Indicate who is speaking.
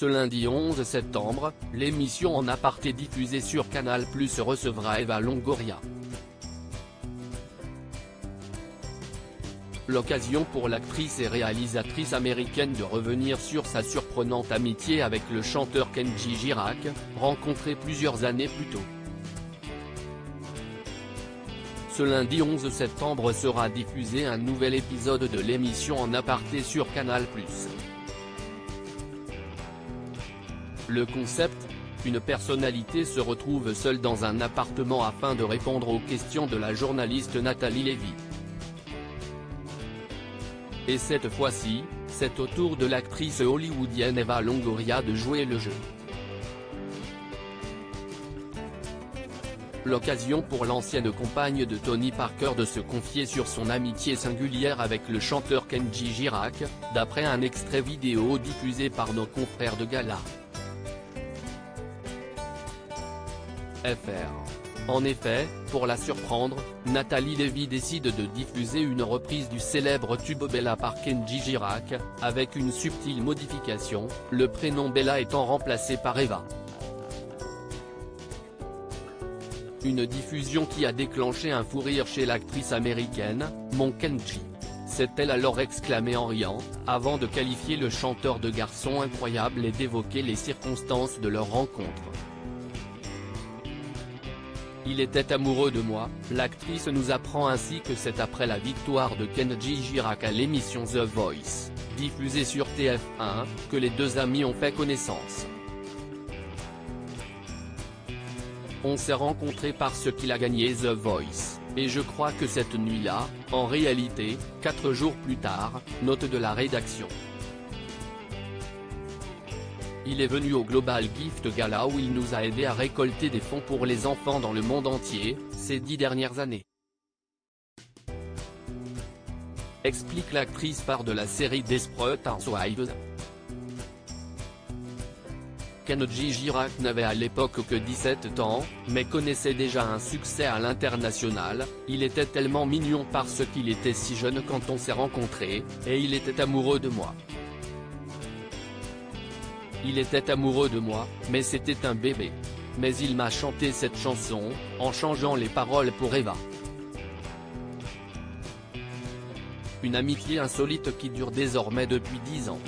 Speaker 1: Ce lundi 11 septembre, l'émission En aparté diffusée sur Canal+ recevra Eva Longoria. L'occasion pour l'actrice et réalisatrice américaine de revenir sur sa surprenante amitié avec le chanteur Kenji Girac, rencontré plusieurs années plus tôt. Ce lundi 11 septembre sera diffusé un nouvel épisode de l'émission En aparté sur Canal+. Le concept ? Une personnalité se retrouve seule dans un appartement afin de répondre aux questions de la journaliste Nathalie Lévy. Et cette fois-ci, c'est au tour de l'actrice hollywoodienne Eva Longoria de jouer le jeu. L'occasion pour l'ancienne compagne de Tony Parker de se confier sur son amitié singulière avec le chanteur Kenji Girac, d'après un extrait vidéo diffusé par nos confrères de Gala. En effet, pour la surprendre, Nathalie Lévy décide de diffuser une reprise du célèbre tube Bella par Kenji Girac, avec une subtile modification, le prénom Bella étant remplacé par Eva. Une diffusion qui a déclenché un fou rire chez l'actrice américaine, « Mon Kenji », s'est-elle alors exclamée en riant, avant de qualifier le chanteur de garçon incroyable et d'évoquer les circonstances de leur rencontre. Il était amoureux de moi, l'actrice nous apprend ainsi que c'est après la victoire de Kenji Girac à l'émission The Voice, diffusée sur TF1, que les deux amis ont fait connaissance. On s'est rencontrés parce qu'il a gagné The Voice, et je crois que cette nuit-là, en réalité, 4 jours plus tard, note de la rédaction. Il est venu au Global Gift Gala où il nous a aidé à récolter des fonds pour les enfants dans le monde entier, ces 10 dernières années. Explique l'actrice phare de la série Desperate Housewives. Kenji Girac n'avait à l'époque que 17 ans, mais connaissait déjà un succès à l'international. Il était tellement mignon parce qu'il était si jeune quand on s'est rencontrés, et il était amoureux de moi. Il était amoureux de moi, mais c'était un bébé. Mais il m'a chanté cette chanson, en changeant les paroles pour Eva. Une amitié insolite qui dure désormais depuis 10 ans.